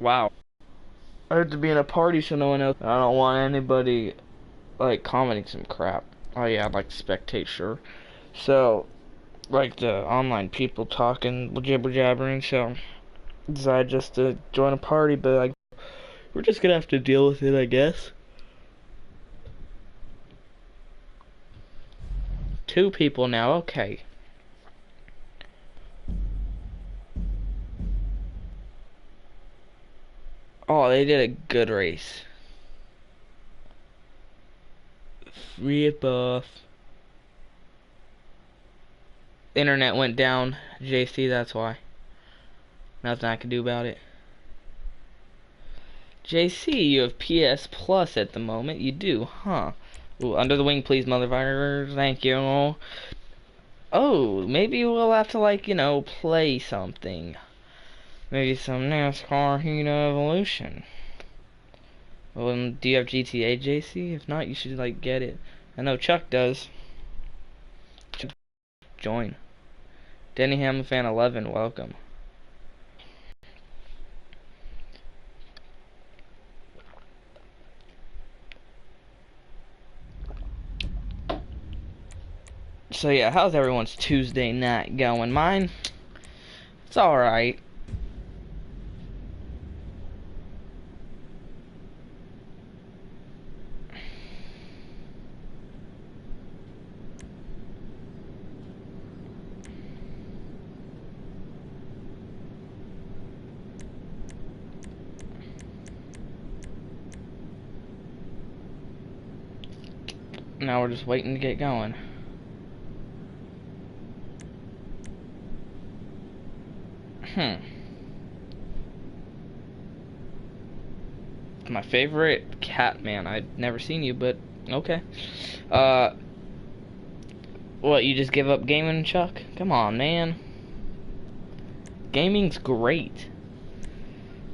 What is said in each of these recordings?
Wow. I have to be in a party so no one else. I don't want anybody like commenting some crap. Oh yeah, I'd like to spectate, sure. So, like the online people talking, jibber jabbering. So, decided just to join a party, but like we're just gonna have to deal with it, I guess. Two people now, okay. Oh, they did a good race. Rip off. Internet went down, JC, that's why. Nothing I can do about it. JC, you have PS Plus at the moment. You do, huh? Ooh, under the wing, please, motherfuckers. Thank you. Oh, maybe we'll have to, like, you know, play something. Maybe some NASCAR Heat Evolution. Well, do you have GTA, JC? If not, you should, like, get it. I know Chuck does. Join. Denny Hamlin fan 11, welcome. So yeah, how's everyone's Tuesday night going? Mine, it's alright. Now we're just waiting to get going. My favorite Catman. I'd never seen you, but okay. What, you just give up gaming, Chuck? Come on, man. Gaming's great.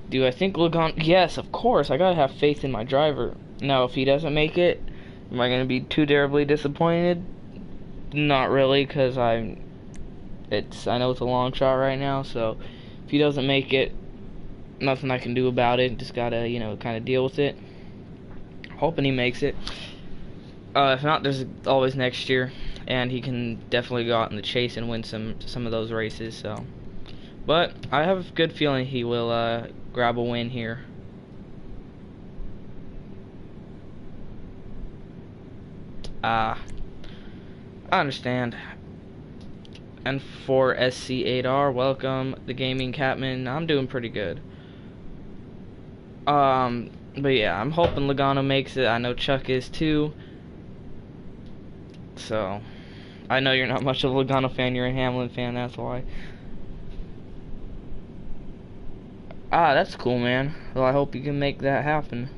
Do I think Logano? Yes, of course. I gotta have faith in my driver. Now, if he doesn't make it, am I gonna be too terribly disappointed? Not really, because I know it's a long shot right now. So, if he doesn't make it, nothing I can do about it. Just gotta, you know, kind of deal with it. Hoping he makes it. If not, there's always next year, and he can definitely go out in the chase and win some of those races. So, but I have a good feeling he will grab a win here. I understand. And for SC8R, welcome the gaming Catman. I'm doing pretty good. But yeah, I'm hoping Logano makes it. I know Chuck is too. So, I know you're not much of a Logano fan, you're a Hamlin fan, that's why. Ah, that's cool, man. Well, I hope you can make that happen.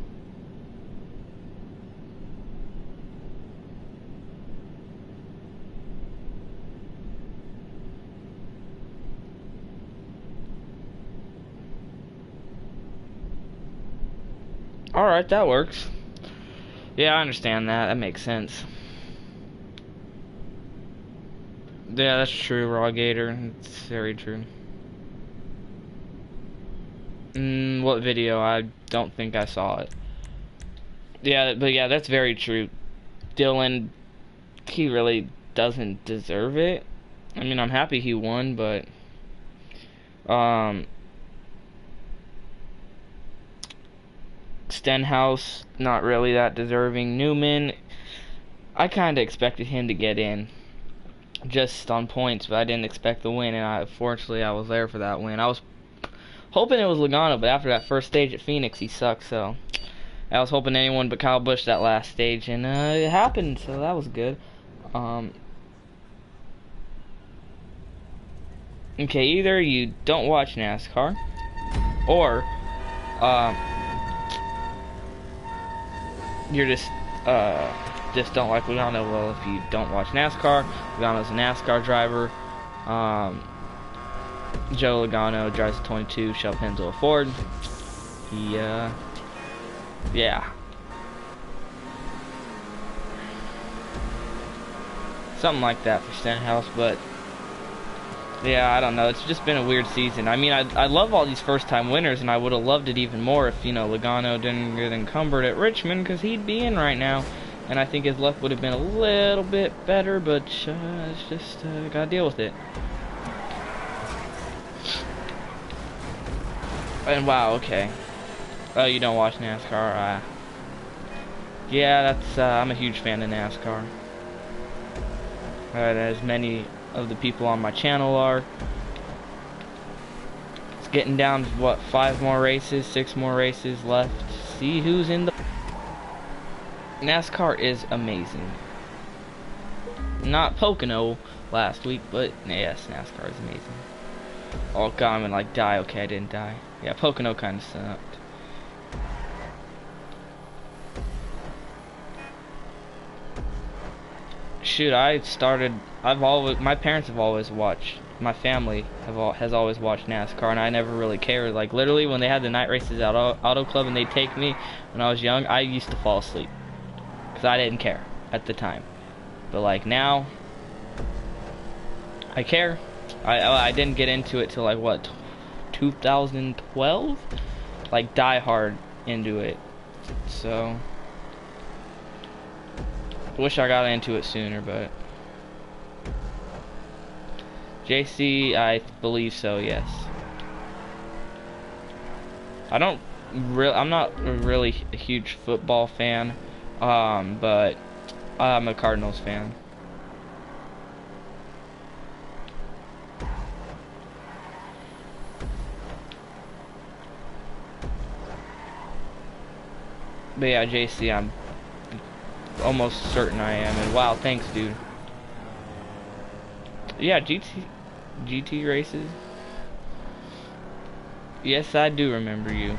Alright, that works. Yeah, I understand that. That makes sense. Yeah, that's true, Raw Gator. It's very true. What video? I don't think I saw it. Yeah, but yeah, that's very true. Dylan, he really doesn't deserve it. I mean, I'm happy he won, but Stenhouse, not really that deserving. Newman, I kind of expected him to get in just on points, but I didn't expect the win, and fortunately I was there for that win. I was hoping it was Logano, but after that first stage at Phoenix, he sucked, so I was hoping anyone but Kyle Busch that last stage, and it happened, so that was good. Okay, either you don't watch NASCAR, or you're just don't like Logano. Well, if you don't watch NASCAR, Logano's a NASCAR driver. Joe Logano drives a 22 Shell Pennzoil Ford. He, yeah. Something like that for Stenhouse, but Yeah, I don't know. It's just been a weird season. I mean, I love all these first-time winners, and I would have loved it even more if, you know, Logano didn't get encumbered at Richmond, because he'd be in right now. And I think his luck would have been a little bit better, but it's just, gotta deal with it. And wow, okay. Oh, you don't watch NASCAR? Yeah, that's, I'm a huge fan of NASCAR. As many of the people on my channel are. It's getting down to, what, 5 more races, 6 more races left. See who's in the... NASCAR is amazing. Not Pocono last week, but yes, NASCAR is amazing. Oh god, I'm gonna like die. Okay, I didn't die. Yeah, Pocono kind of sucked. Shoot, my parents have always watched, my family has always watched NASCAR, and I never really cared. Like, literally, when they had the night races at Auto Club and they'd take me when I was young, I used to fall asleep. Because I didn't care at the time. But, like, now, I care. I didn't get into it till, like, what, 2012? Like, die hard into it. So... wish I got into it sooner, but JC, I believe so, yes. I'm not really a huge football fan, but I'm a Cardinals fan. But yeah, JC, I'm almost certain I am, and wow, thanks, dude. Yeah, GT races. Yes, I do remember you.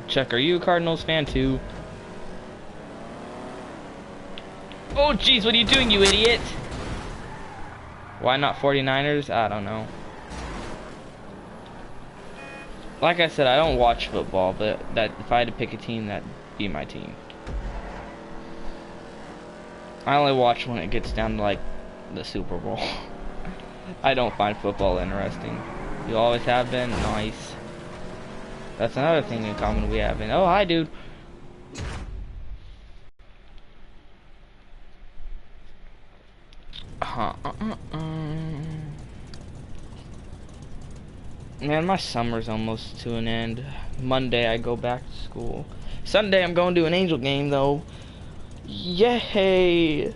Chuck, are you a Cardinals fan too? Oh jeez, what are you doing, you idiot? Why not 49ers? I don't know. Like I said, I don't watch football, but if I had to pick a team, that'd be my team. I only watch when it gets down to, like, the Super Bowl. I don't find football interesting. You always have been? Nice. That's another thing in common we have. Oh, hi, dude. Man, my summer's almost to an end. Monday I go back to school. Sunday I'm going to an Angel game though. Yay!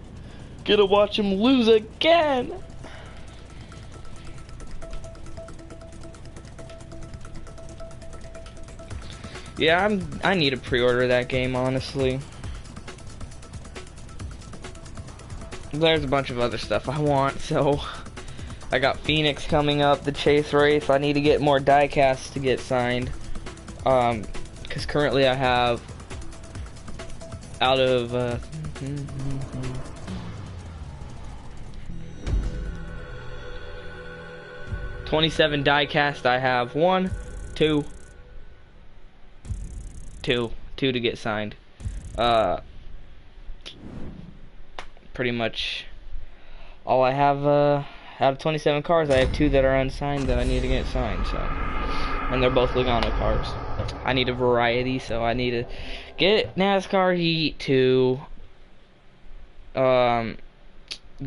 Get to watch him lose again. Yeah, I need to pre-order that game, honestly. There's a bunch of other stuff I want, so I got Phoenix coming up, the chase race. I need to get more diecasts to get signed. Because currently I have out of 27 diecast, I have two to get signed. Pretty much all I have. Out of 27 cars, I have 2 that are unsigned that I need to get signed. So, and they're both Logano cars. I need a variety, so I need to get NASCAR Heat to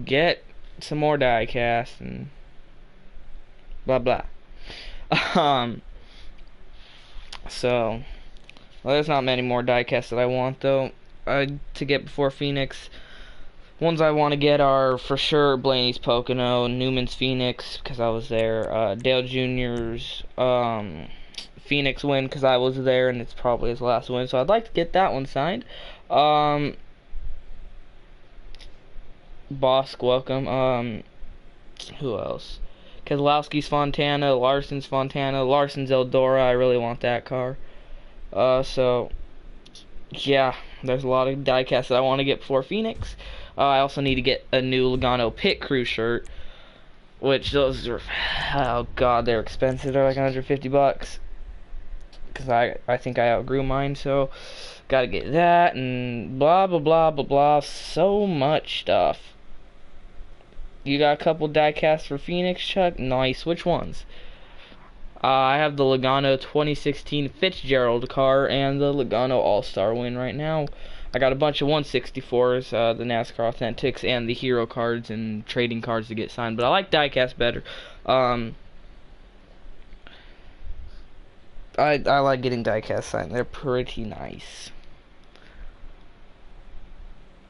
get some more diecast and blah blah. So, well, there's not many more diecasts that I want though. To get before Phoenix. Ones I want to get are for sure Blaney's Pocono, Newman's Phoenix because I was there, Dale Jr.'s Phoenix win because I was there and it's probably his last win, so I'd like to get that one signed. Bosk, welcome. Who else? Keselowski's Fontana, Larson's Fontana, Larson's Eldora. I really want that car. So yeah, there's a lot of diecasts that I want to get before Phoenix. I also need to get a new Logano Pit Crew shirt, which those are, oh god, they're expensive. They're like $150. because I think I outgrew mine, so gotta get that and blah blah blah blah blah. So much stuff. You got a couple diecasts for Phoenix, Chuck? Nice. Which ones? I have the Logano 2016 Fitzgerald car and the Logano All-Star win right now. I got a bunch of 164s, the NASCAR Authentics, and the hero cards and trading cards to get signed. But I like diecast better. I like getting diecast signed. They're pretty nice.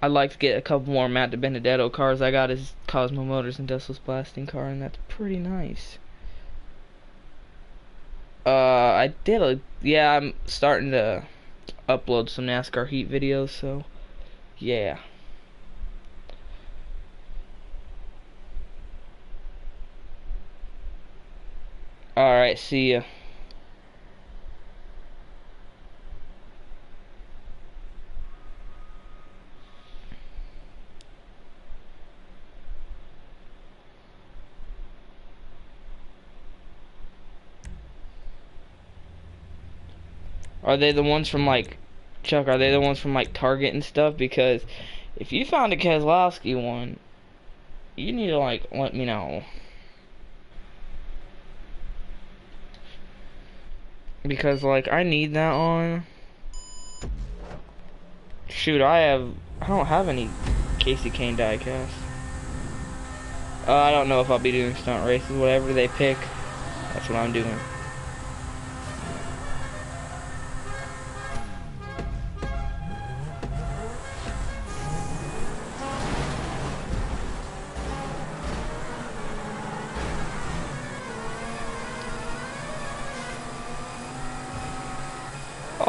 I'd like to get a couple more Matt DiBenedetto cars. I got his Cosmo Motors and Dustless Blasting car, and that's pretty nice. I did yeah, I'm starting to upload some NASCAR Heat videos, so yeah. Alright, see ya. Are they the ones from like, Chuck, are they the ones from like Target and stuff? Because if you found a Keselowski one, you need to like let me know. Because like I need that on. Shoot, I don't have any Casey Kane diecast. I don't know if I'll be doing stunt races, whatever they pick. That's what I'm doing.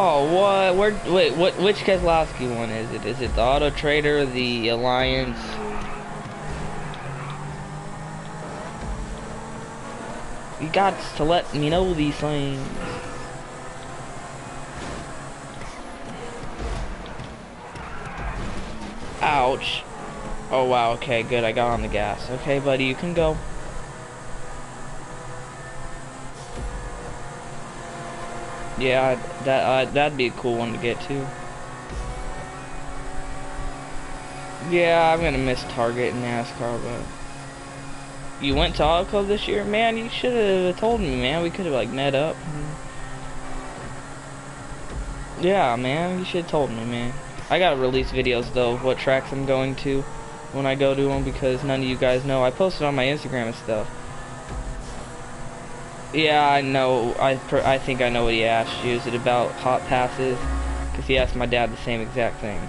Oh, what? Wait, which Keselowski one is it? Is it the Auto Trader, the Alliance? You got to let me know these things. Ouch. Oh wow, okay, good, I got on the gas. Okay, buddy, you can go. Yeah, that'd be a cool one to get to. Yeah, I'm gonna miss Target and NASCAR, but you went to Auto Club this year, man. You should have told me, man. We could have like met up. Yeah, man, you should have told me, man. I gotta release videos though of what tracks I'm going to when I go to them because none of you guys know. I posted on my Instagram and stuff. Yeah, I know. I think I know what he asked you. Is it about hot passes? Because he asked my dad the same exact thing.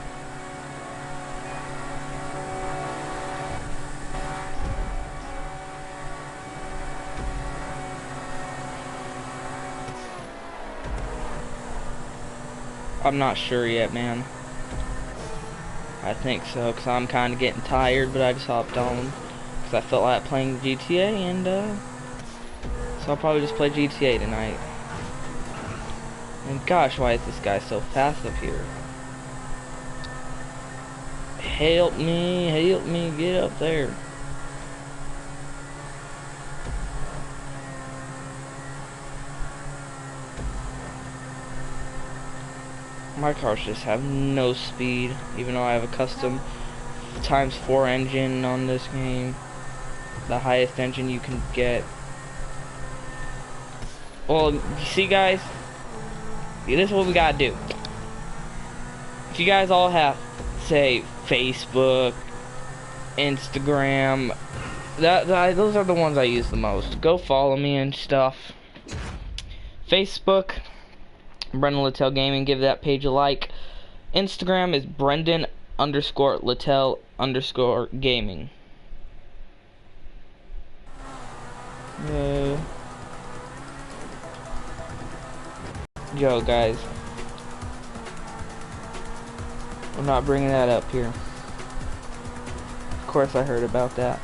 I'm not sure yet, man. I think so, because I'm kind of getting tired, but I just hopped on because I felt like playing GTA, and so I'll probably just play GTA tonight. And gosh, why is this guy so fast up here? Help me get up there. My cars just have no speed, even though I have a custom ×4 engine on this game. The highest engine you can get. Well, you see guys, this is what we gotta do. If you guys all have, say, Facebook, Instagram, those are the ones I use the most. Go follow me and stuff. Facebook, Brendan Littell Gaming, give that page a like. Instagram is Brendan_Littell_Gaming. Yo, guys. I'm not bringing that up here. Of course I heard about that.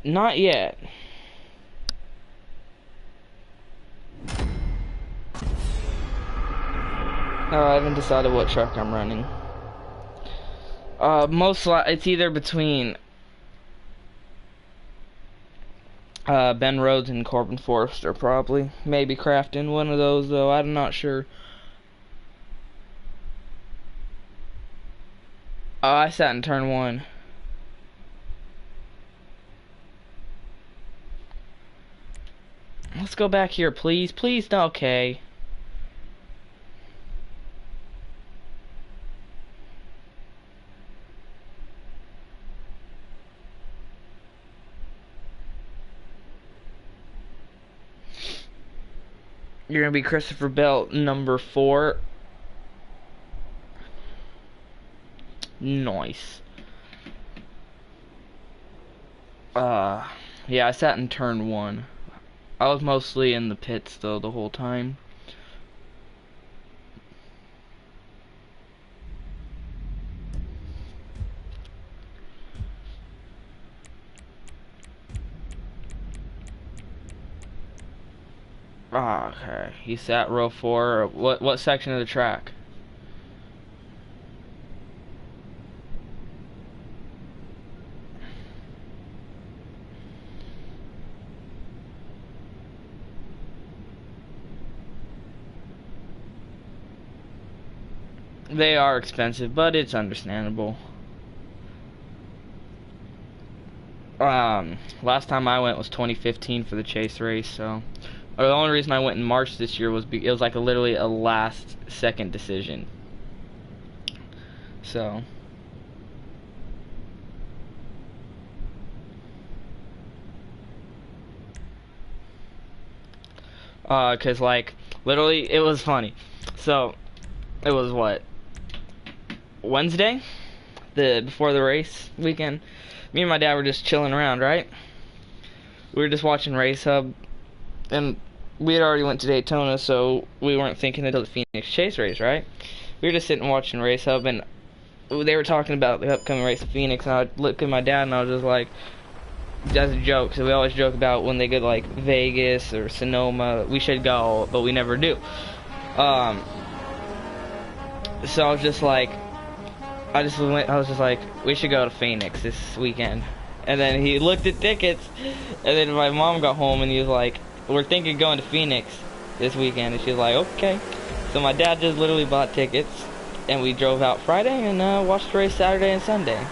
Not yet. I haven't decided what truck I'm running. It's either between Ben Rhodes and Corbin Forrester, probably. Maybe Crafton, one of those though. I'm not sure. I sat in turn 1. Let's go back here, please. Please, no, okay. You're gonna be Christopher Bell, number 4. Nice. Yeah, I sat in turn 1. I was mostly in the pits though the whole time. Okay, he sat row 4. What section of the track? They are expensive, but it's understandable. Last time I went was 2015 for the chase race, so or the only reason I went in March this year was it was like literally a last second decision. So cause like literally it was funny. So it was what, Wednesday, before the race weekend. Me and my dad were just chilling around, right? We were just watching Race Hub, and we had already went to Daytona, so we weren't thinking until the Phoenix Chase race, right? We were just sitting watching Race Hub, and they were talking about the upcoming race of Phoenix, and I looked at my dad, and I was just like, that's a joke, so we always joke about when they go to like Vegas or Sonoma, we should go, but we never do. So I was just like, I was just like, we should go to Phoenix this weekend. And then he looked at tickets, and then my mom got home and he was like, we're thinking of going to Phoenix this weekend. And she was like, okay. So my dad just literally bought tickets, and we drove out Friday and watched the race Saturday and Sunday.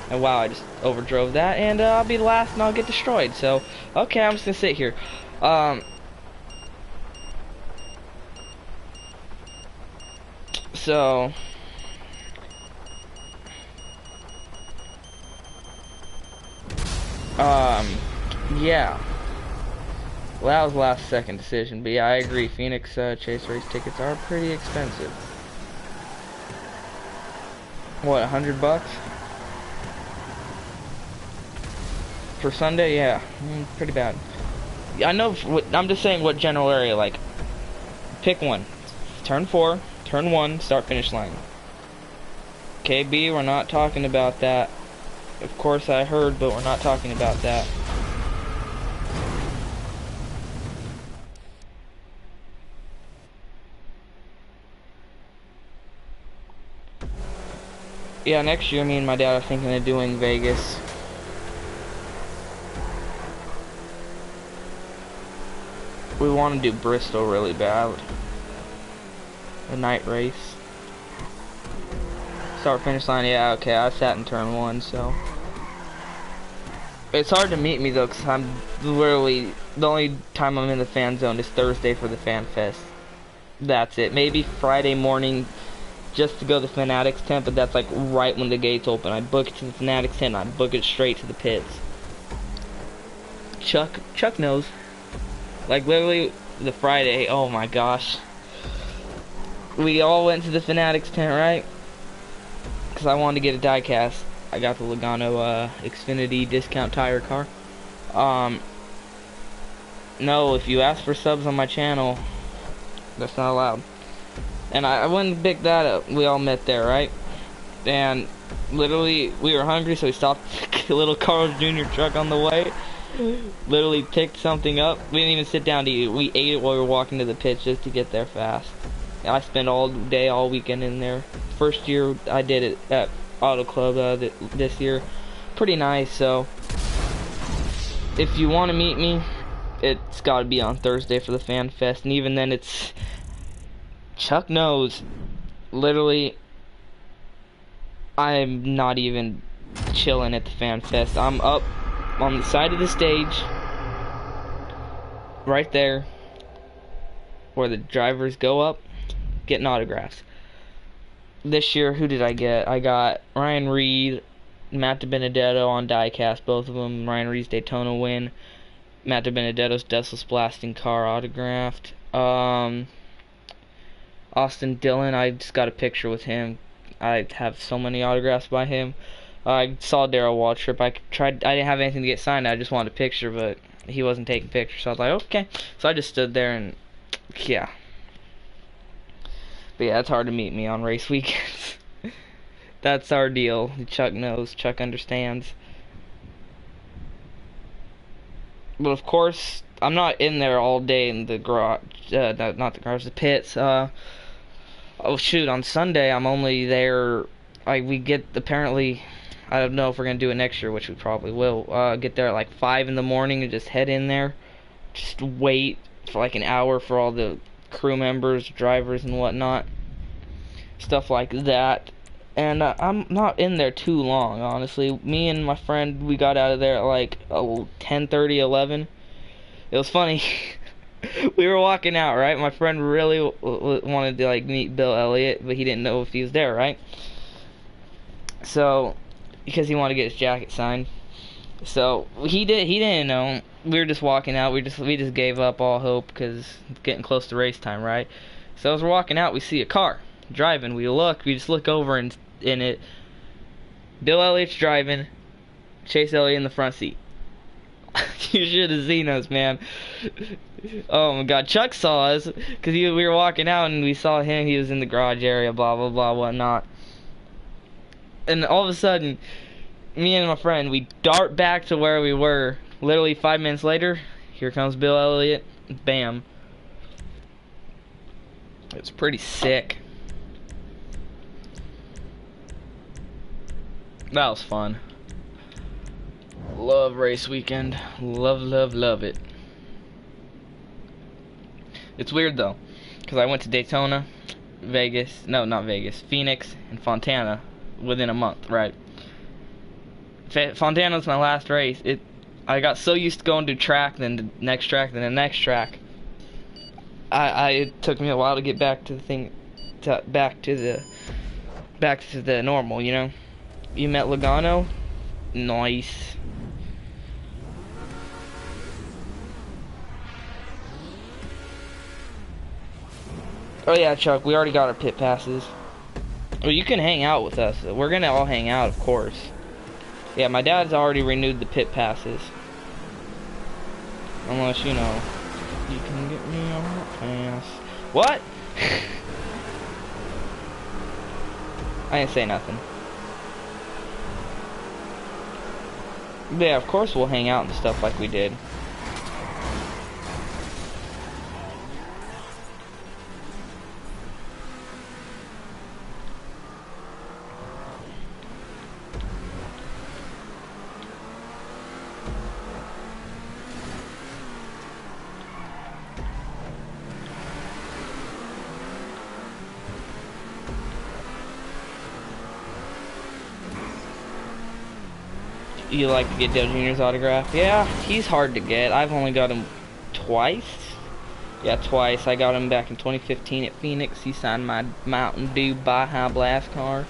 And wow, I just overdrove that, and I'll be last and I'll get destroyed. So, okay, I'm just gonna sit here. So yeah. Well, that was last second decision, but yeah, I agree. Phoenix chase race tickets are pretty expensive. What, $100 for Sunday? Yeah, pretty bad. I know. I'm just saying what general area. Like, pick one. Turn 4, turn 1, start finish line. KB, we're not talking about that. Of course I heard, but we're not talking about that. Yeah, next year me and my dad are thinking of doing Vegas. We want to do Bristol really bad. A night race. Start finish line, yeah, okay, I sat in turn 1, so. It's hard to meet me though, because I'm literally, the only time I'm in the fan zone is Thursday for the Fan Fest. That's it. Maybe Friday morning just to go to the Fanatics tent, but that's like right when the gates open. I book it to the Fanatics tent, I book it straight to the pits. Chuck knows. Like literally the Friday, oh my gosh. We all went to the Fanatics tent, right? Because I wanted to get a diecast. I got the Logano Xfinity discount tire car. No, if you ask for subs on my channel, that's not allowed. And I went and picked that up. We all met there, right? And literally, we were hungry, so we stopped at little Carl's Jr. truck on the way. Literally picked something up. We didn't even sit down to eat. We ate it while we were walking to the pits just to get there fast. I spent all day, all weekend in there. First year I did it at Auto Club this year. Pretty nice, so if you want to meet me, it's got to be on Thursday for the Fan Fest, and even then it's, Chuck knows, literally, I'm not even chilling at the Fan Fest. I'm up on the side of the stage, right there, where the drivers go up, getting autographs. This year, who did I get? I got Ryan Reed, Matt DiBenedetto on diecast, both of them. Ryan Reed's Daytona win. Matt DiBenedetto's Deathless Blasting Car autographed. Austin Dillon, I just got a picture with him. I have so many autographs by him. I saw Darrell Waltrip. I didn't have anything to get signed. I just wanted a picture, but he wasn't taking pictures. So I was like, okay. So I just stood there and, yeah. But yeah, it's hard to meet me on race weekends. That's our deal. Chuck knows. Chuck understands. But of course, I'm not in there all day in the garage. Not the garage, the pits. Oh shoot, on Sunday I'm only there. We get, apparently, I don't know if we're gonna do it next year, which we probably will. Get there at like 5 in the morning and just head in there. Just wait for like an hour for all the crew members, drivers, and whatnot. Stuff like that. And I'm not in there too long, honestly. Me and my friend, we got out of there at like 10:30, 11. It was funny. We were walking out, right? My friend really wanted to like meet Bill Elliott, but he didn't know if he was there, right? So, because he wanted to get his jacket signed. So he didn't know. We were just walking out. We just gave up all hope because it's getting close to race time, right? So as we're walking out, we see a car driving. We just look over and in it, Bill Elliott's driving, Chase Elliott in the front seat. You should have seen us, man. Oh my God, Chuck saw us because we were walking out and we saw him. He was in the garage area, blah blah blah, whatnot. And all of a sudden, me and my friend, we dart back to where we were. Literally 5 minutes later, here comes Bill Elliott. Bam. It's pretty sick. That was fun. Love race weekend. Love, love, love it. It's weird though, because I went to Daytona, Vegas, no, not Vegas, Phoenix, and Fontana within a month, right? Fontana was my last race. I got so used to going to track, then the next track, then the next track. It took me a while to get back to the thing, back to the normal, you know. You met Logano? Nice. Oh yeah, Chuck, we already got our pit passes. Well, you can hang out with us. We're gonna all hang out, of course. Yeah, my dad's already renewed the pit passes. Unless, you know, you can get me on the pass. What? I didn't say nothing. But yeah, of course we'll hang out and stuff like we did. You like to get Dale Jr.'s autograph? Yeah, he's hard to get. I've only got him twice. Yeah, twice. I got him back in 2015 at Phoenix. He signed my Mountain Dew Baja Blast car.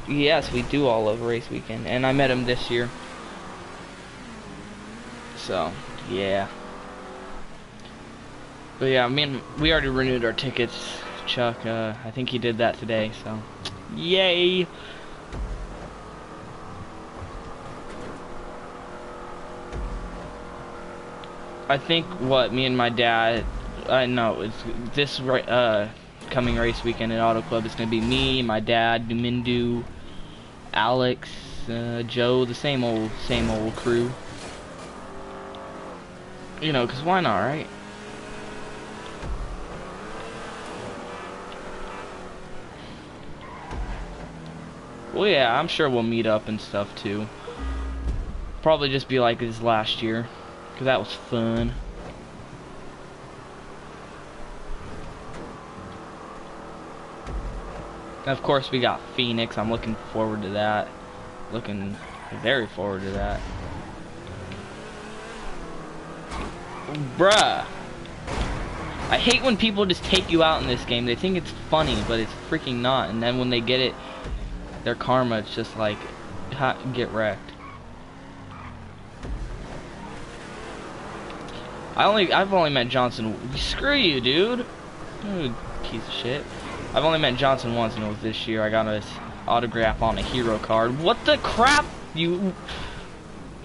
Yes, we do all over race weekend. And I met him this year. So, yeah. But yeah, we already renewed our tickets. Chuck, I think he did that today, so. Yay! I think me and my dad, I know it's this coming race weekend at Auto Club. It's gonna be me, my dad, Domindu, Alex, Joe, the same old crew. You know, 'cause why not, right? Well, yeah, I'm sure we'll meet up and stuff too. Probably just be like this last year, because that was fun. And of course, we got Phoenix. I'm looking forward to that. Looking very forward to that. Bruh. I hate when people just take you out in this game. They think it's funny, but it's freaking not. And then when they get it, their karma, it's just like, get wrecked. I've only met Johnson. Screw you, dude. You piece of shit. I've only met Johnson once, and it was this year. I got his autograph on a hero card. What the crap? You.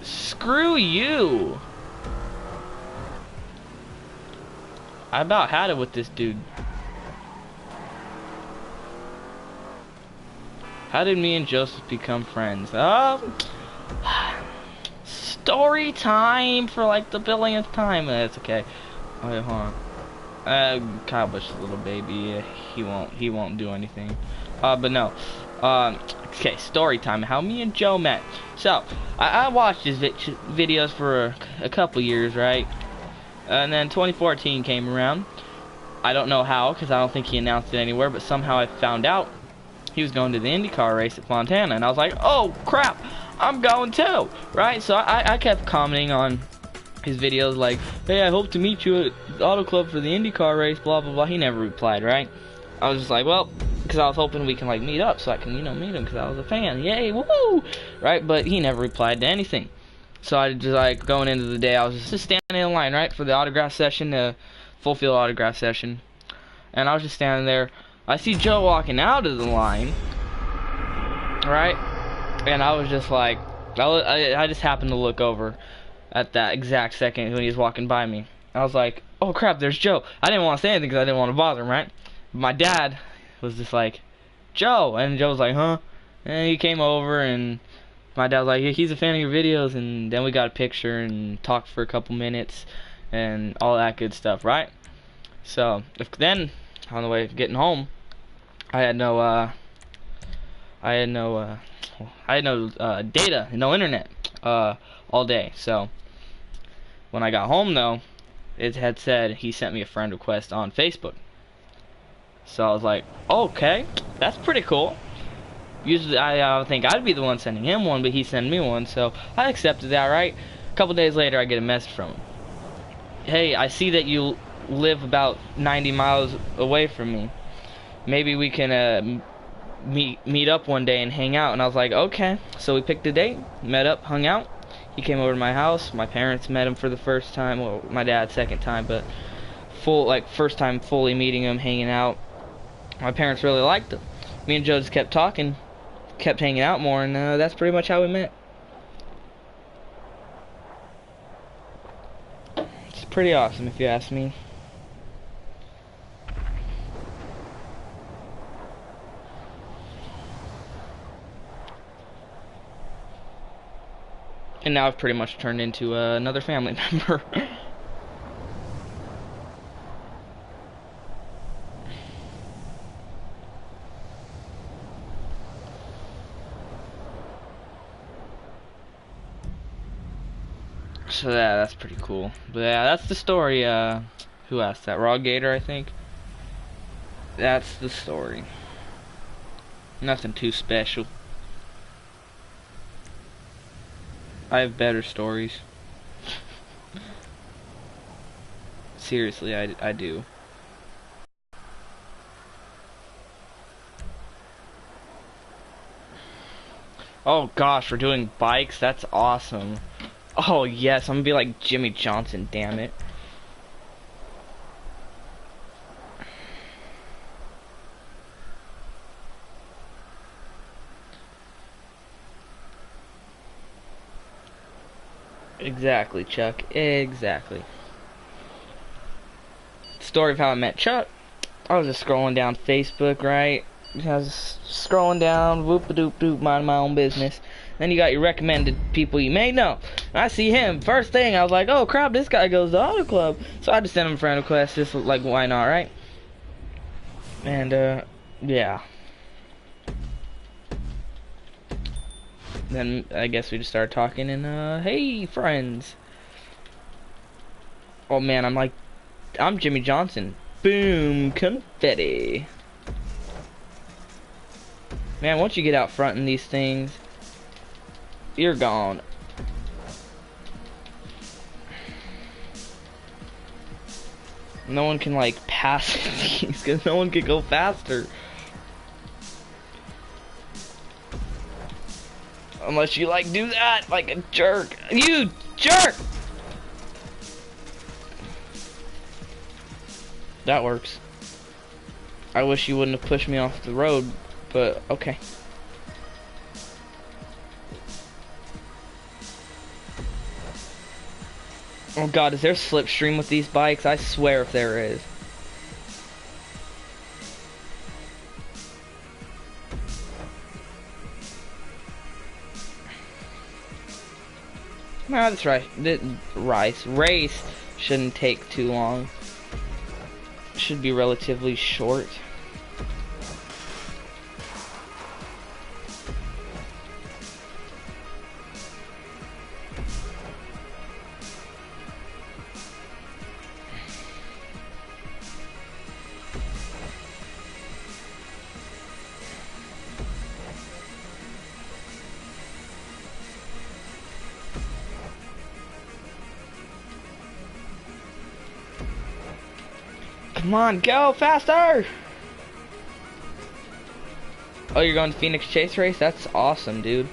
Screw you. I about had it with this dude. How did me and Joseph become friends? Story time for like the billionth time. That's okay. Okay, hold on. Kyle Busch's little baby. He won't do anything. But no. Okay, story time. How me and Joe met. So I watched his videos for a couple years, right? And then 2014 came around. I don't know how, because I don't think he announced it anywhere, but somehow I found out he was going to the IndyCar race at Fontana, and I was like, oh crap, I'm going too, right? So I kept commenting on his videos like, hey, I hope to meet you at the Auto Club for the IndyCar race, blah blah blah. He never replied, right? I was just like, well, because I was hoping we can like meet up so I can, you know, meet him because I was a fan. Yay, woo! Right? But he never replied to anything. So I just like going into the day, I was just standing in line, right, for the autograph session, the full field autograph session, and I was just standing there. I see Joe walking out of the line, right, and I was just like, I just happened to look over at that exact second when he was walking by me. I was like, oh crap, there's Joe. I didn't want to say anything because I didn't want to bother him, right? But my dad was just like, Joe, and Joe was like, huh? And he came over and my dad was like, yeah, he's a fan of your videos, and then we got a picture and talked for a couple minutes and all that good stuff, right? So then on the way getting home, I had no data, no internet all day. So when I got home though, it had said he sent me a friend request on Facebook. So I was like, okay, that's pretty cool. Usually I think I'd be the one sending him one, but he sent me one, so I accepted that, right? A couple days later, I get a message from him. Hey, I see that you live about 90 miles away from me. Maybe we can meet up one day and hang out. And I was like, okay. So we picked a date, met up, hung out. He came over to my house. My parents met him for the first time. Well, my dad second time, but first time fully meeting him, hanging out. My parents really liked him. Me and Joe just kept talking, kept hanging out more, and that's pretty much how we met. It's pretty awesome, if you ask me. And now I've pretty much turned into another family member. So yeah, that's pretty cool. But yeah, that's the story. Who asked that? Raw Gator, I think. That's the story. Nothing too special. I have better stories. Seriously, I do. Oh gosh, we're doing bikes? That's awesome. Oh yes, I'm gonna be like Jimmy Johnson, damn it. Exactly, Chuck. Exactly. Story of how I met Chuck. I was just scrolling down Facebook, right? I was scrolling down, whoop-a-doop-doop, mind my own business. Then you got your recommended people you may know. And I see him. First thing, I was like, oh crap, this guy goes to Auto Club. So I just sent him a friend request, just like, why not, right? And, yeah. Then I guess we just started talking and hey friends. Oh man, I'm Jimmy Johnson. Boom, confetti. Man, once you get out front in these things, you're gone. No one can like pass these because no one can go faster. Unless you like do that like a jerk. You jerk! That works. I wish you wouldn't have pushed me off the road, but okay. Oh god, is there slipstream with these bikes? I swear if there is. No, that's right. Race shouldn't take too long. Should be relatively short. Come on, go faster! Oh, you're going to Phoenix Chase Race? That's awesome, dude.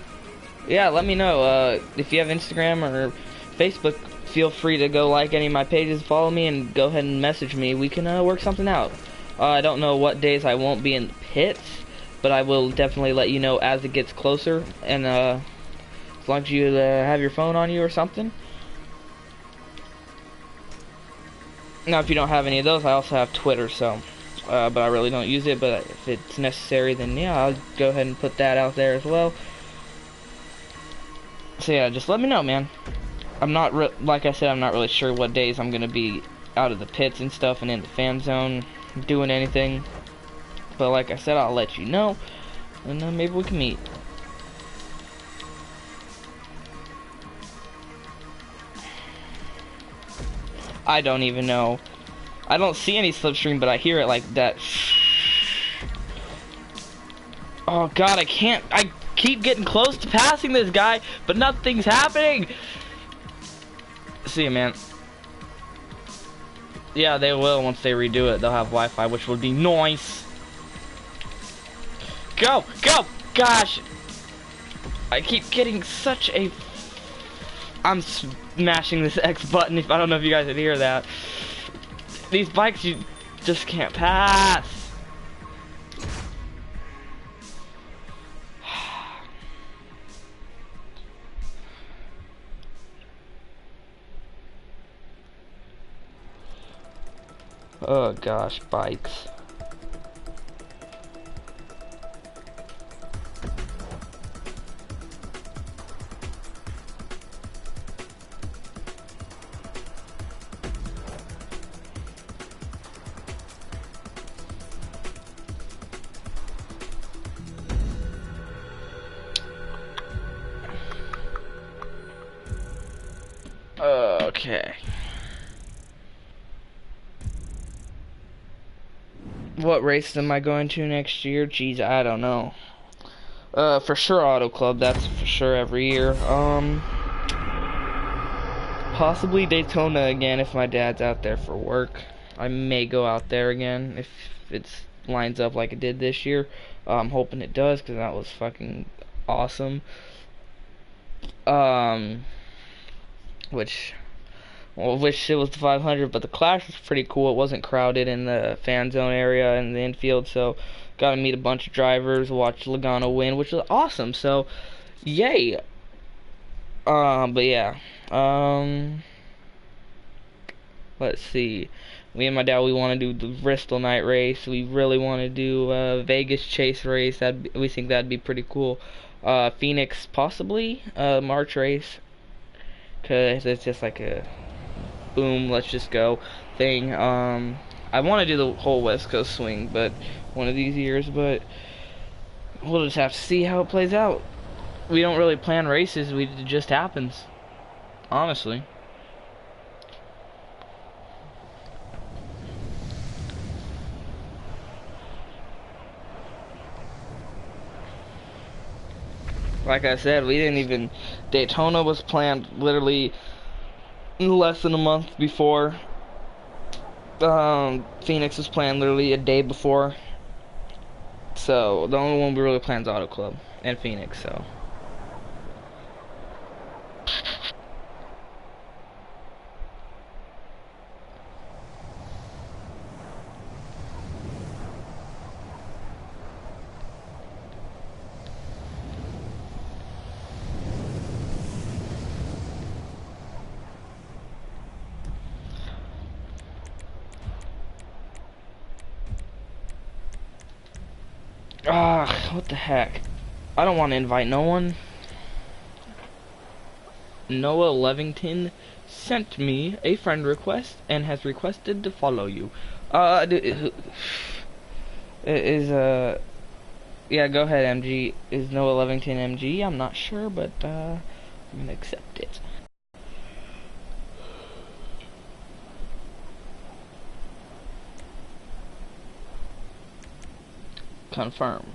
Yeah, let me know. If you have Instagram or Facebook, feel free to go like any of my pages, follow me, and go ahead and message me. We can work something out. I don't know what days I won't be in the pits, but I will definitely let you know as it gets closer. And as long as you have your phone on you or something. Now, if you don't have any of those, I also have Twitter, so, but I really don't use it, but if it's necessary, then yeah, I'll go ahead and put that out there as well. So yeah, just let me know, man. I'm not, like I said, I'm not really sure what days I'm going to be out of the pits and stuff and in the fan zone doing anything, but like I said, I'll let you know, and maybe we can meet. I don't even know. I don't see any slipstream, but I hear it like that. Oh god, I keep getting close to passing this guy, but nothing's happening. See ya, man. Yeah, they will once they redo it. They'll have Wi-Fi, which would be nice. Go, go, gosh. I keep getting such a... I'm smashing this X button. If I don't know if you guys can hear that. These bikes you just can't pass. Oh gosh, bikes. Okay. What race am I going to next year? Jeez, I don't know. For sure Auto Club, that's for sure every year. Possibly Daytona again if my dad's out there for work. I may go out there again if it lines up like it did this year. I'm hoping it does because that was fucking awesome. Which... Well, I wish it was the 500, but the Clash was pretty cool. It wasn't crowded in the fan zone area and the infield, so got to meet a bunch of drivers, watch Logano win, which was awesome. So, yay. But yeah. Let's see. Me and my dad, we want to do the Bristol night race. We really want to do Vegas chase race. We think that'd be pretty cool. Phoenix possibly March race, cause it's just like a boom, let's just go thing. I want to do the whole West Coast swing, but one of these years, but we'll just have to see how it plays out. we don't really plan races. It just happens, honestly. Like I said, we didn't even... Daytona was planned literally less than a month before. Phoenix was planned literally a day before. So, the only one we really planned is Auto Club and Phoenix, so... Ah, what the heck? I don't want to invite no one. Noah Levington sent me a friend request and has requested to follow you. Yeah, go ahead, MG. Is Noah Levington MG? I'm not sure, but I'm gonna accept it. Confirm.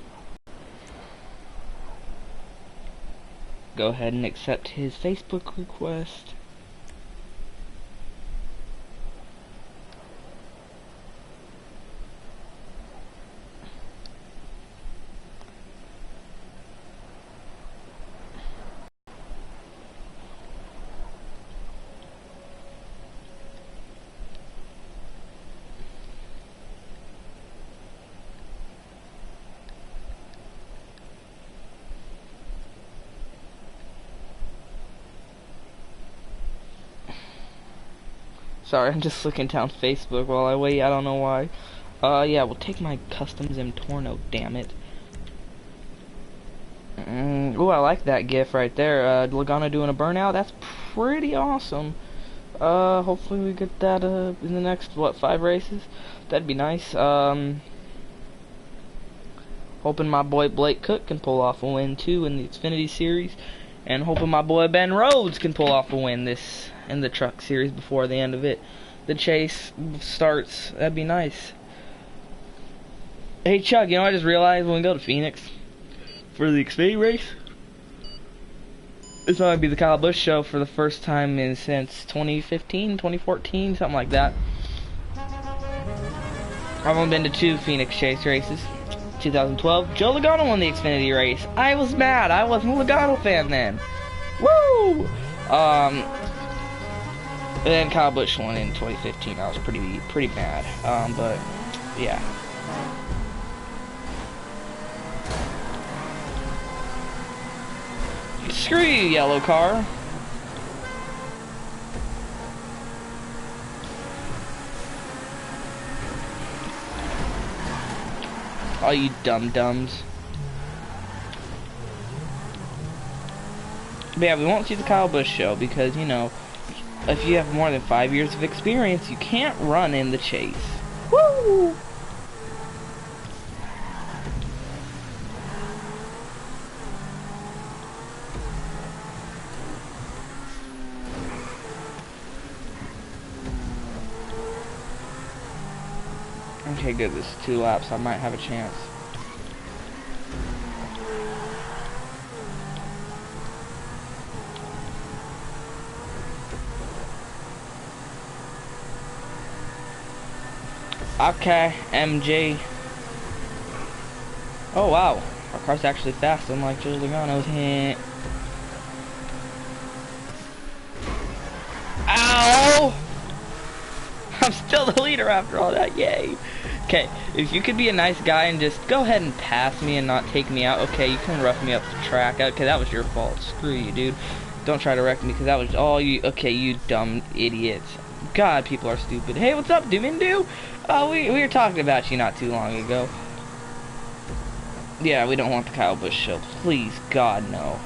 Go ahead and accept his Facebook request. Sorry, I'm just looking down Facebook while I wait. I don't know why. Yeah, we'll take my customs M Torno, damn it. Ooh, I like that gif right there. Logano doing a burnout. That's pretty awesome. Hopefully we get that in the next, what, 5 races? That'd be nice. Hoping my boy Blake Cook can pull off a win too in the Xfinity Series. And hoping my boy Ben Rhodes can pull off a win this in the Truck Series before the end of it. The chase starts. That'd be nice. Hey Chuck, you know I just realized when we go to Phoenix for the Xfinity race, it's not gonna be the Kyle Busch show for the first time since 2015, 2014, something like that. I've only been to 2 Phoenix chase races. 2012, Joe Logano won the Xfinity race. I was mad. I wasn't a Logano fan then. Woo! And then Kyle Busch won in 2015. I was pretty mad. But yeah. Screw you, yellow car. All you dum-dums. But yeah, we won't see the Kyle Busch show because, you know, if you have more than 5 years of experience, you can't run in the chase. Woo! Okay, good. This is 2 laps. I might have a chance. Okay, MG. Oh wow, our car's actually fast, unlike Joe Logano's. Ow! I'm still the leader after all that. Yay! Okay, if you could be a nice guy and just go ahead and pass me and not take me out, okay, you can rough me up the track. Okay, that was your fault. Screw you, dude. Don't try to wreck me because that was all you. Okay, you dumb idiots. God, people are stupid. Hey, what's up, Doomindu? We were talking about you not too long ago. Yeah, we don't want the Kyle Busch show. Please, God, no.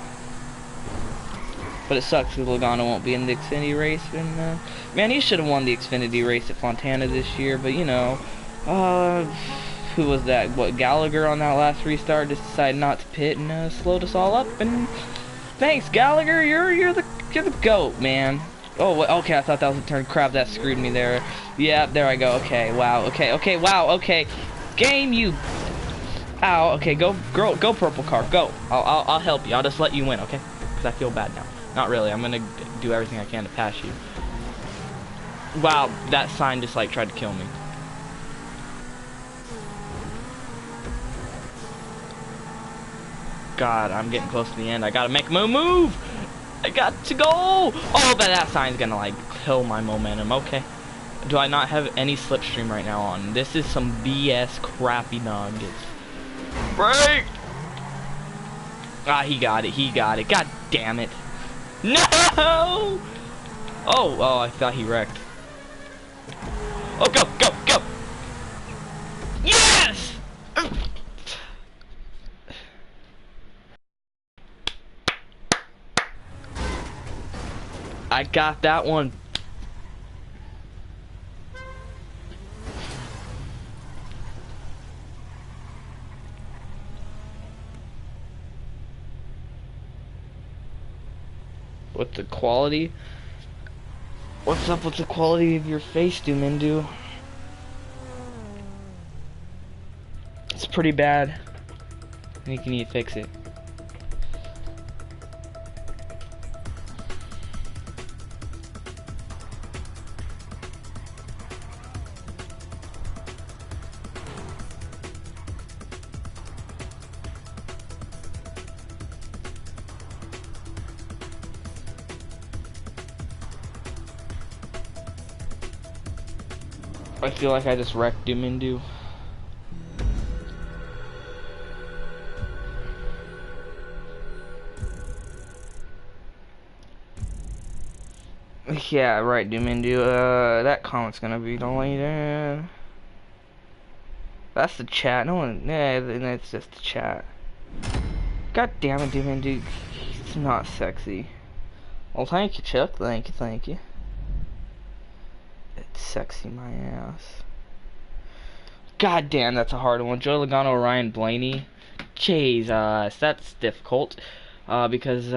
But it sucks because Logano won't be in the Xfinity race. And, man, he should have won the Xfinity race at Fontana this year. But, you know, who was that? What, Gallagher on that last restart just decided not to pit and slowed us all up. And thanks, Gallagher. You're the GOAT, man. Oh, okay. I thought that was a turn. Crap, that screwed me there. Yeah, there I go. Okay, wow. Okay, wow. Okay, game you. Ow. Okay, go purple car. Go. I'll help you. I'll just let you win. Okay, because I feel bad now. Not really. I'm gonna do everything I can to pass you. Wow, that sign just like tried to kill me. God, I'm getting close to the end. I gotta make a move. I got to go. Oh, but that sign's gonna like kill my momentum. Okay. Do I not have any slipstream right now on? This is some BS crappy nuggets. Break. Ah, he got it. He got it. God damn it. No. Oh, I thought he wrecked. Oh, go. Yes. I got that one. What's the quality? What's up with the quality of your face, Doomindu? It's pretty bad. I think you need to fix it. I feel like I just wrecked Doomindu. Yeah, right, Doomindu. That comment's gonna be deleted. That's the chat. No one. Yeah, it's just the chat. God damn it, Doomindu. It's not sexy. Well, thank you, Chuck. Thank you. It's sexy, my ass. God damn, that's a hard one. Joey Logano, Ryan Blaney. Jesus, that's difficult. Because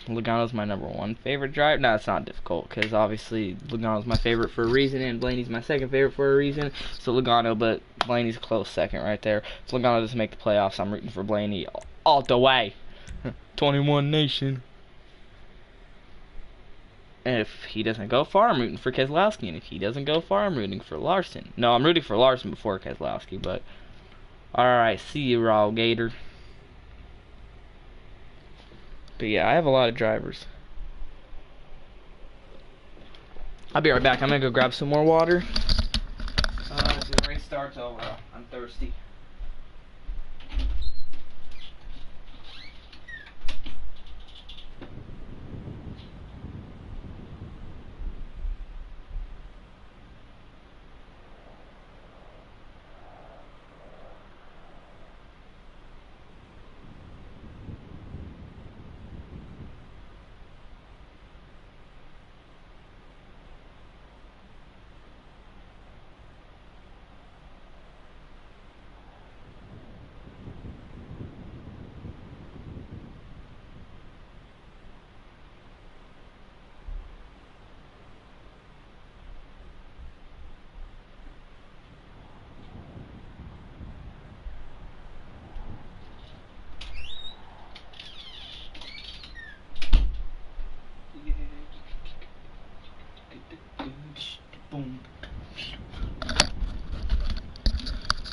Logano's my #1 favorite driver. No, it's not difficult, because obviously Logano's my favorite for a reason, and Blaney's my second favorite for a reason. So Logano, but Blaney's a close second right there. If Logano doesn't make the playoffs, I'm rooting for Blaney all the way. 21 Nation. And if he doesn't go far, I'm rooting for Keselowski. And if he doesn't go far, I'm rooting for Larson. No, I'm rooting for Larson before Keselowski, but... Alright, see you, Raw Gator. But yeah, I have a lot of drivers. I'll be right back. I'm gonna go grab some more water. The race starts over. I'm thirsty.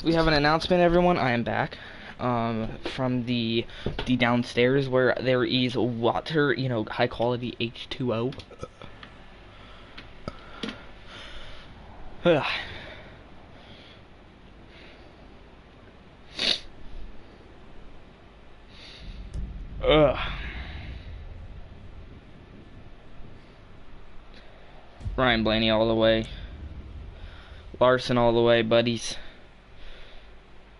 We have an announcement, everyone. I am back from the downstairs where there is water, you know, high quality H2O. Ryan Blaney all the way. Larson all the way, buddies.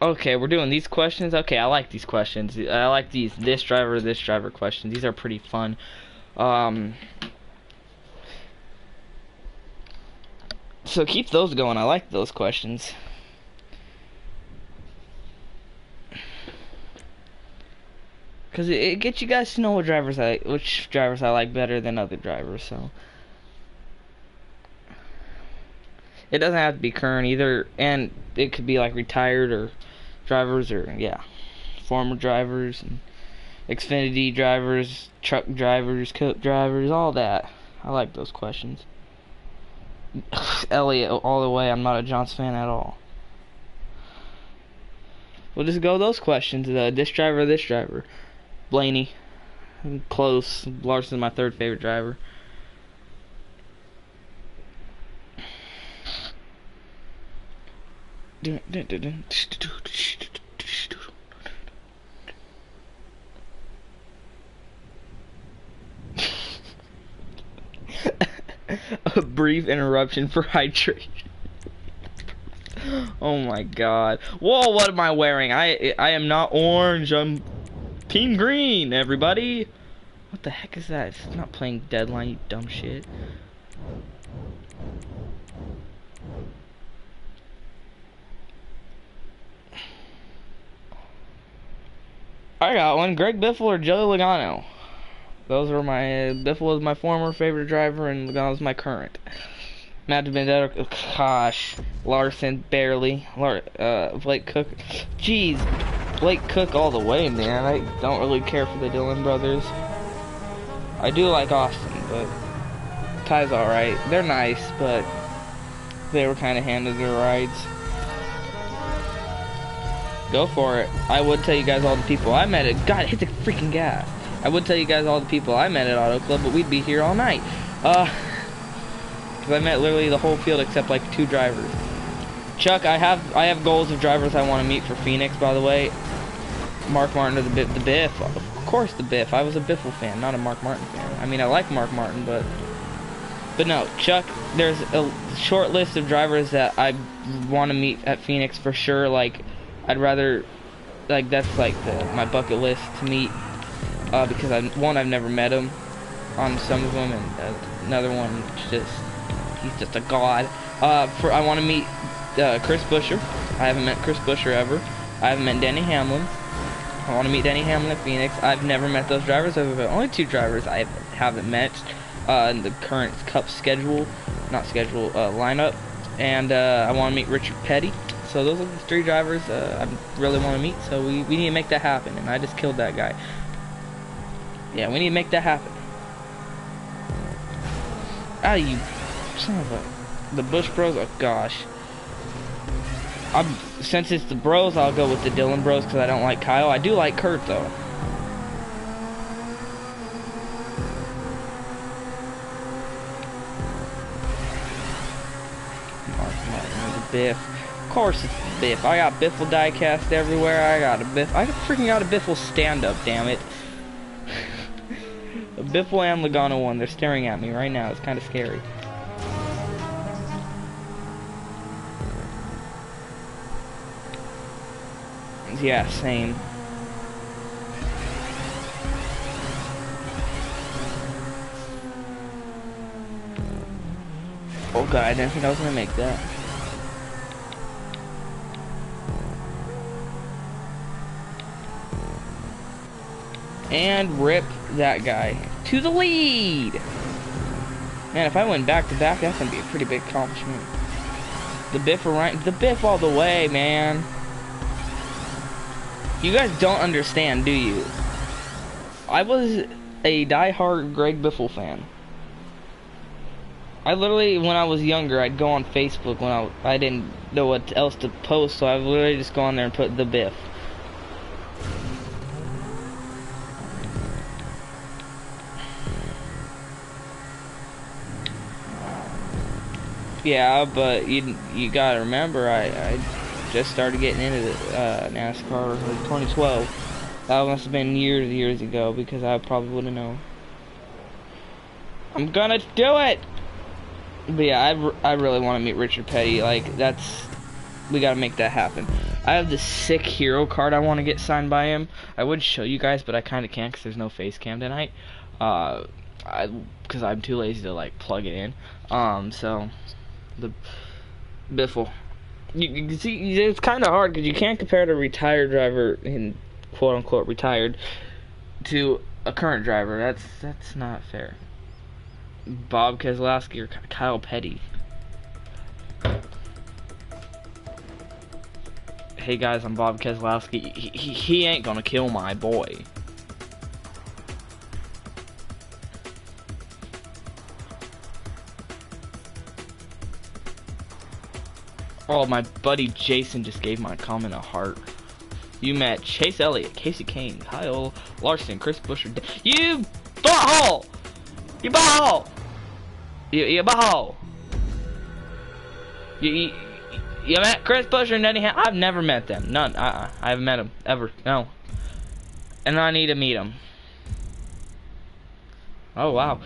Okay, we're doing these questions. Okay, I like these questions. I like these this driver questions. These are pretty fun. So keep those going. I like those questions. Cause it gets you guys to know which drivers I like better than other drivers. So it doesn't have to be current either, and it could be like retired or drivers or yeah, former drivers and Xfinity drivers, truck drivers, Cup drivers, all that. I like those questions. Elliott all the way. I'm not a Johnson fan at all. We'll just go those questions. This driver, this driver. Blaney. Close. Larson's my third favorite driver. A brief interruption for hydration. Oh my god. Whoa, what am I wearing? I am not orange. I'm team green, everybody. What the heck is that? It's not playing Deadline, you dumb shit. I got one. Greg Biffle or Joey Logano. Those were my... Biffle was my former favorite driver, and Logano was my current. Matt Benedetto, oh, gosh. Larson, barely. Blake Cook. Jeez. Blake Cook all the way, man. I don't really care for the Dillon brothers. I do like Austin, but... Ty's alright. They're nice, but... They were kind of handed their rides. Go for it. I would tell you guys all the people I met at... God, hit the freaking gas. I would tell you guys all the people I met at Auto Club, but we'd be here all night. Because I met literally the whole field except like 2 drivers. Chuck, I have goals of drivers I want to meet for Phoenix, by the way. Mark Martin or the Biff. Of course the Biff. I was a Biffle fan, not a Mark Martin fan. I mean, I like Mark Martin, but no, Chuck, there's a short list of drivers that I want to meet at Phoenix for sure. Like, I'd rather, like, that's like my bucket list to meet, because I've never met him on some of them, and another one, he's just a god. I want to meet Chris Buescher. I haven't met Chris Buescher ever. I haven't met Denny Hamlin. I want to meet Denny Hamlin at Phoenix. I've never met those drivers. I've only 2 drivers I haven't met in the current Cup lineup, and I want to meet Richard Petty. So those are the 3 drivers I really want to meet. So we need to make that happen. And I just killed that guy. Yeah, we need to make that happen. Ah, you son of a... The Bush Bros? Oh, gosh. Since it's the Bros, I'll go with the Dillon Bros because I don't like Kyle. I do like Kurt, though. Mark Martin, the Biff. Of course it's the Biff. I got Biffle diecast everywhere. I freaking got a Biffle stand-up, damn it. A Biffle and Logano one. They're staring at me right now. It's kind of scary. Yeah, same. Oh god, I didn't think I was gonna make that. And rip that guy to the lead. Man, if I went back to back, that's gonna be a pretty big accomplishment. The Biff all the way, man. You guys don't understand, do you? I was a die-hard Greg Biffle fan. I literally, when I was younger, I'd go on Facebook when I didn't know what else to post, so I would literally just go on there and put the Biff. Yeah, but you gotta remember, I just started getting into NASCAR in 2012. That must have been years ago, because I probably wouldn't know. I'm gonna do it! But yeah, I really want to meet Richard Petty. Like, we gotta make that happen. I have this sick hero card I want to get signed by him. I would show you guys, but I kind of can't because there's no face cam tonight. Because I'm too lazy to, like, plug it in. So, the Biffle. You see, it's kind of hard because you can't compare to a retired driver in quote-unquote retired to a current driver. That's not fair. Bob Keselowski or Kyle Petty. Hey guys, I'm Bob Keselowski. He ain't gonna kill my boy. Oh, my buddy Jason just gave my comment a heart. You met Chase Elliott, Casey Kane, Kyle Larson, Chris Buescher. You butthole! You butthole! You butthole! You met Chris Buescher and Denny. I've never met them. None. I haven't met them ever. No. And I need to meet them. Oh wow.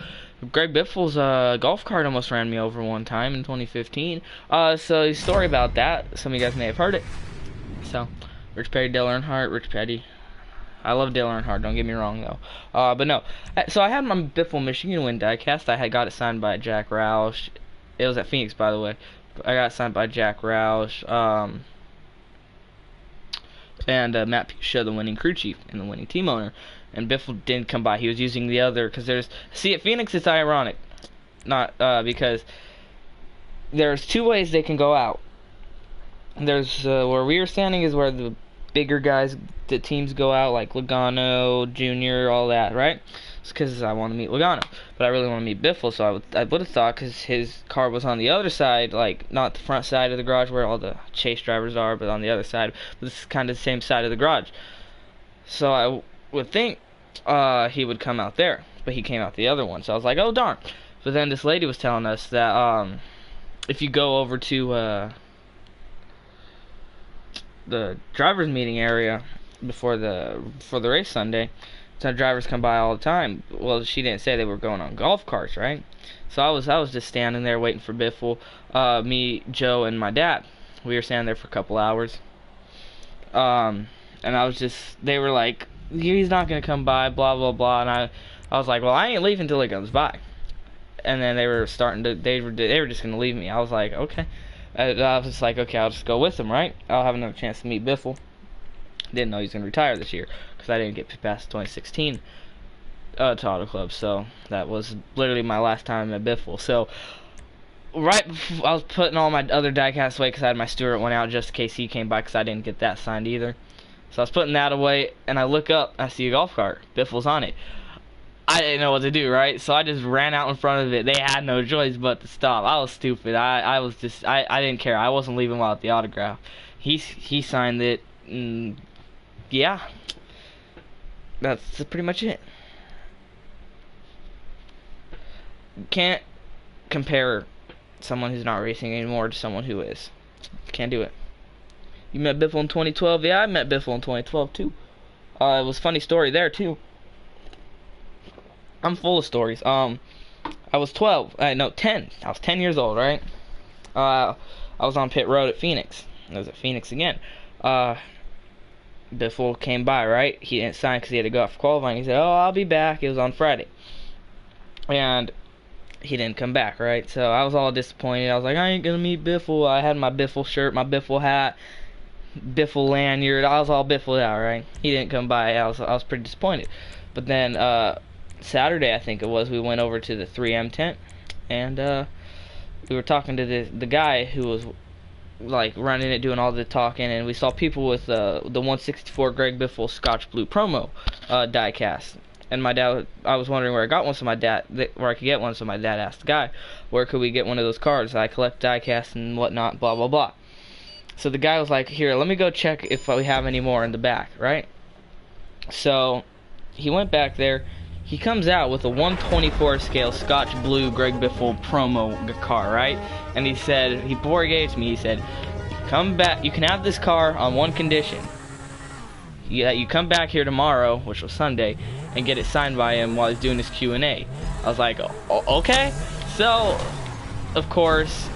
Greg Biffle's golf cart almost ran me over one time in 2015. So a story about that. Some of you guys may have heard it. So, Rich Petty, Dale Earnhardt, Rich Petty. I love Dale Earnhardt, don't get me wrong though. But no. So I had my Biffle Michigan win diecast. I had got it signed by Jack Roush. It was at Phoenix, by the way. I got it signed by Jack Roush. And Matt Pisha, the winning crew chief and the winning team owner. And Biffle didn't come by. He was using the other, because there's, see, at Phoenix it's ironic, not because there's two ways they can go out. There's where we were standing is where the bigger guys, the teams go out, like Logano, Junior, all that, right? It's because I want to meet Logano, but I really want to meet Biffle, so I would have thought, because his car was on the other side, like not the front side of the garage where all the chase drivers are, but on the other side. But it's kind of the same side of the garage. So I would think he would come out there, but he came out the other one. So I was like, oh darn. But then this lady was telling us that if you go over to the drivers meeting area before the race Sunday, so drivers come by all the time. Well, she didn't say they were going on golf carts, right? So I was just standing there waiting for Biffle. Me, Joe, and my dad. We were standing there for a couple hours. And I was just, they were like, he's not gonna come by, blah blah blah. And I was like, well, I ain't leaving until he comes by. And then they were starting to, they were just gonna leave me. I was like, okay. I was just like, okay, I'll just go with them, right? I'll have another chance to meet Biffle. Didn't know he was gonna retire this year because I didn't get past 2016 to Auto Club. So that was literally my last time at Biffle. So right before I was putting all my other diecasts away because I had my Stewart one out just in case he came by because I didn't get that signed either. So I was putting that away, and I look up, I see a golf cart. Biffle's on it. I didn't know what to do, right? So I just ran out in front of it. They had no choice but to stop. I was stupid. I was just, I didn't care. I wasn't leaving without the autograph. He signed it, and yeah. That's pretty much it. Can't compare someone who's not racing anymore to someone who is. Can't do it. You met Biffle in 2012? Yeah, I met Biffle in 2012 too. It was a funny story there too. I'm full of stories. I was 12. No, 10. I was 10 years old, right? I was on pit road at Phoenix. I was at Phoenix again. Biffle came by, right? He didn't sign because he had to go out for qualifying. He said, oh, I'll be back. It was on Friday. And he didn't come back, right? So I was all disappointed. I was like, I ain't gonna meet Biffle. I had my Biffle shirt, my Biffle hat, Biffle lanyard. I was all Biffled out, right? He didn't come by. I was pretty disappointed. But then Saturday, I think it was, we went over to the 3M tent, and we were talking to the guy who was like running it, doing all the talking, and we saw people with the 164 Greg Biffle Scotch Blue promo diecast. And my dad, I was wondering where I got one, so my dad, where I could get one, so my dad asked the guy, where could we get one of those cards? I collect diecast and whatnot, blah blah blah. So the guy was like, here, let me go check if we have any more in the back, right? So he went back there. He comes out with a 124 scale Scotch Blue Greg Biffle promo car, right? And he said, before he gave it to me, he said, come back, you can have this car on one condition. You come back here tomorrow, which was Sunday, and get it signed by him while he's doing his Q&A. I was like, okay. So, of course,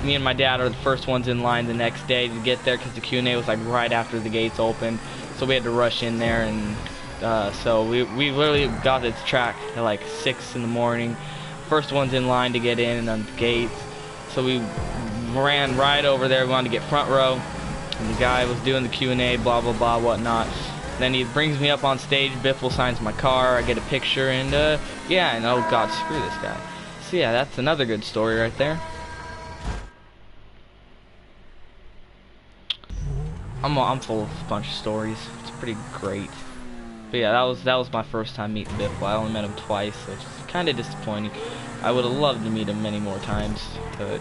me and my dad are the first ones in line the next day to get there because the Q&A was like right after the gates opened. So we had to rush in there, and so we literally got to the track at like 6 in the morning. First ones in line to get in on the gates. So we ran right over there. We wanted to get front row. And the guy was doing the Q&A, blah, blah, blah, whatnot. Then he brings me up on stage, Biffle signs my car, I get a picture, and yeah, and oh god, screw this guy. So yeah, that's another good story right there. I'm full of a bunch of stories. It's pretty great. But yeah, that was my first time meeting Biffle. I only met him twice, so it's kind of disappointing. I would have loved to meet him many more times, but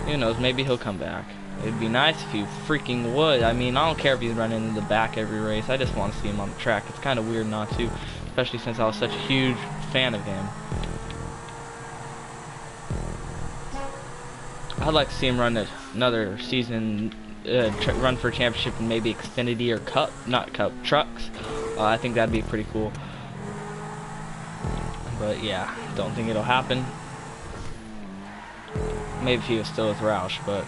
who knows, maybe he'll come back. It'd be nice if he freaking would. I mean, I don't care if he's running in the back every race. I just want to see him on the track. It's kind of weird not to, especially since I was such a huge fan of him. I'd like to see him run another season, run for a championship in maybe Xfinity or Cup, not Cup, trucks. I think that'd be pretty cool. But yeah, don't think it'll happen. Maybe if he was still with Roush, but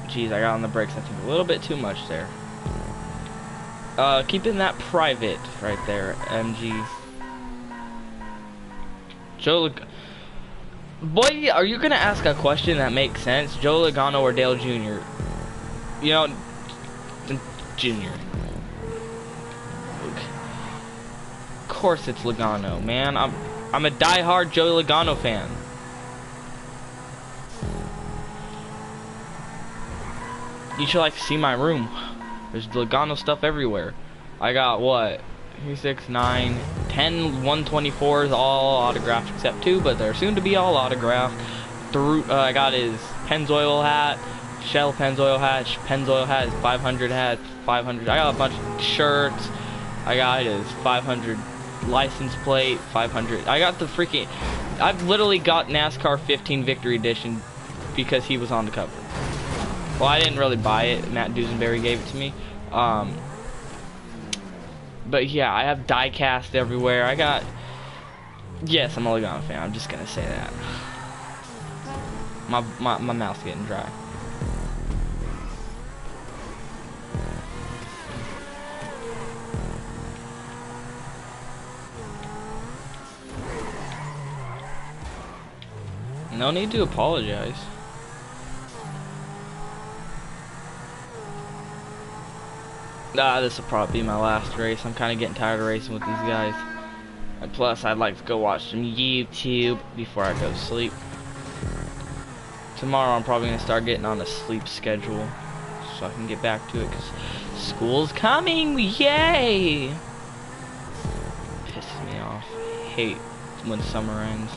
geez, I got on the brakes, I think, a little bit too much there. Keeping that private right there, MG. Boy, are you gonna ask a question that makes sense? Joe Logano or Dale Jr.? You know, Jr. Of course it's Logano, man. I'm a die-hard Joe Logano fan. You should like see my room. There's Logano stuff everywhere. I got what? 3, 6, 9, 10 124s all autographed except 2, but they're soon to be all autographed. I got his Pennzoil hat, Shell Pennzoil hat, Pennzoil hat, his 500 hat, 500. I got a bunch of shirts. I got his 500 license plate, 500. I got the freaking. I've literally got NASCAR 15 Victory Edition because he was on the cover. Well, I didn't really buy it. Matt Dusenberry gave it to me. But yeah, I have die cast everywhere. I got. Yes, I'm a Logano fan. I'm just gonna say that. My mouth's getting dry. No need to apologize. This will probably be my last race. I'm kind of getting tired of racing with these guys. And plus, I'd like to go watch some YouTube before I go to sleep. Tomorrow, I'm probably going to start getting on a sleep schedule so I can get back to it because school's coming. Yay! Pisses me off. I hate when summer ends.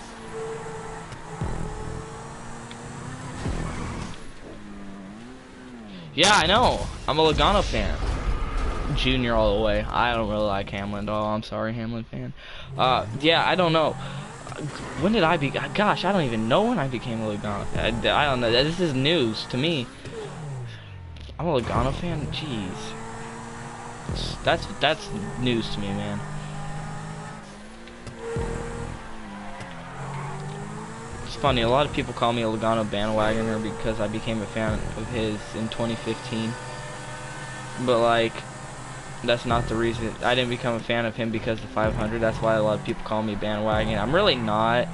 Yeah, I know. I'm a Logano fan. Junior all the way. I don't really like Hamlin at all. I'm sorry, Hamlin fan. Yeah, I don't know. When did I be? Gosh, I don't even know when I became a Logano fan. I don't know. This is news to me. I'm a Logano fan. Jeez, that's news to me, man. It's funny. A lot of people call me a Logano bandwagoner because I became a fan of his in 2015. But like. That's not the reason. I didn't become a fan of him because of the 500. That's why a lot of people call me bandwagon. I'm really not.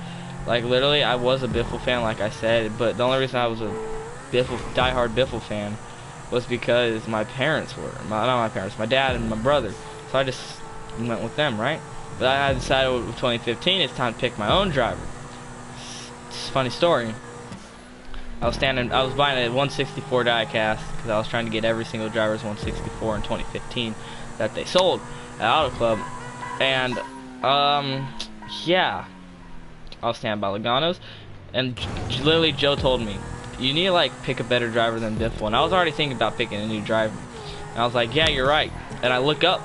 Like, literally, I was a Biffle fan, like I said, but the only reason I was a diehard Biffle fan was because my parents were. Not my parents, my dad and my brother. So I just went with them, right? But I decided with 2015, it's time to pick my own driver. It's a funny story. I was buying a 164 diecast because I was trying to get every single driver's 164 in 2015 that they sold at Auto Club, and yeah, I was standing by Logano's, and literally Joe told me, you need to like pick a better driver than Biffle, and I was already thinking about picking a new driver, and I was like, yeah, you're right, and I look up,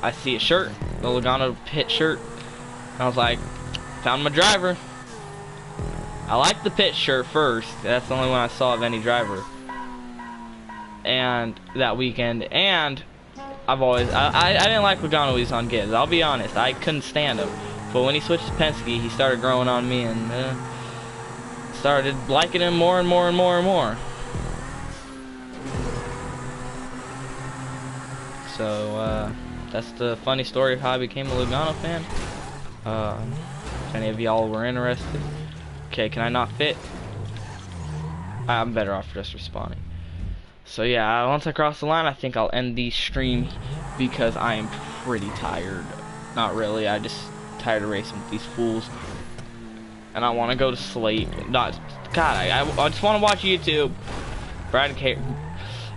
I see a shirt, the Logano pit shirt, and I was like, found my driver. I like the pit shirt first. That's the only one I saw of any driver. And that weekend, and I didn't like Logano when he was on Gibbs. I'll be honest, I couldn't stand him. But when he switched to Penske, he started growing on me, and started liking him more and more and more and more. So that's the funny story of how I became a Logano fan. If any of y'all were interested. Okay, can I not fit? I'm better off just responding. So yeah, once I cross the line, I think I'll end the stream because I am pretty tired. Not really, I just tired of racing with these fools. And I want to go to sleep. God, I just want to watch YouTube. Brad K.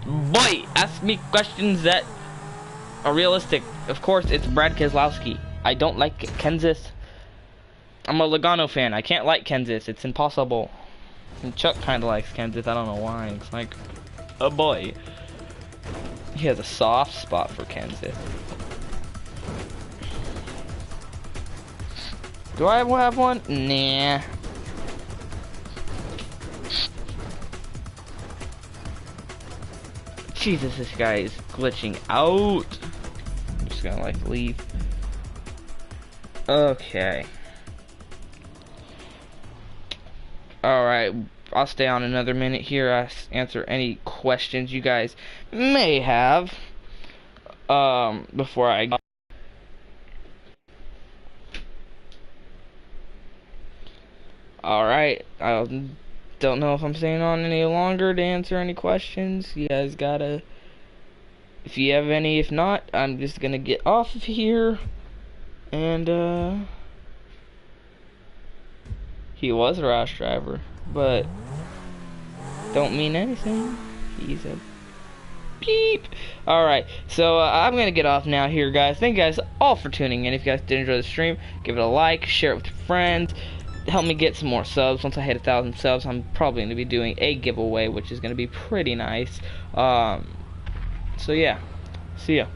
Boy, ask me questions that are realistic. Of course, it's Brad Keselowski. I don't like Kansas. I'm a Logano fan. I can't like Kansas. It's impossible. And Chuck kind of likes Kansas. I don't know why. It's like, oh boy. He has a soft spot for Kansas. Do I have one? Nah. Jesus, this guy is glitching out. I'm just gonna like leave. Okay. Alright, I'll stay on another minute here. I answer any questions you guys may have before I go. Alright, I don't know if I'm staying on any longer to answer any questions. You guys gotta, if you have any. If not, I'm just gonna get off of here. And he was a rash driver, but don't mean anything. He's a beep. Alright, so I'm gonna get off now here, guys. Thank you guys all for tuning in. If you guys did enjoy the stream, give it a like, share it with your friends. Help me get some more subs. Once I hit 1,000 subs, I'm probably going to be doing a giveaway, which is going to be pretty nice. So yeah, see ya.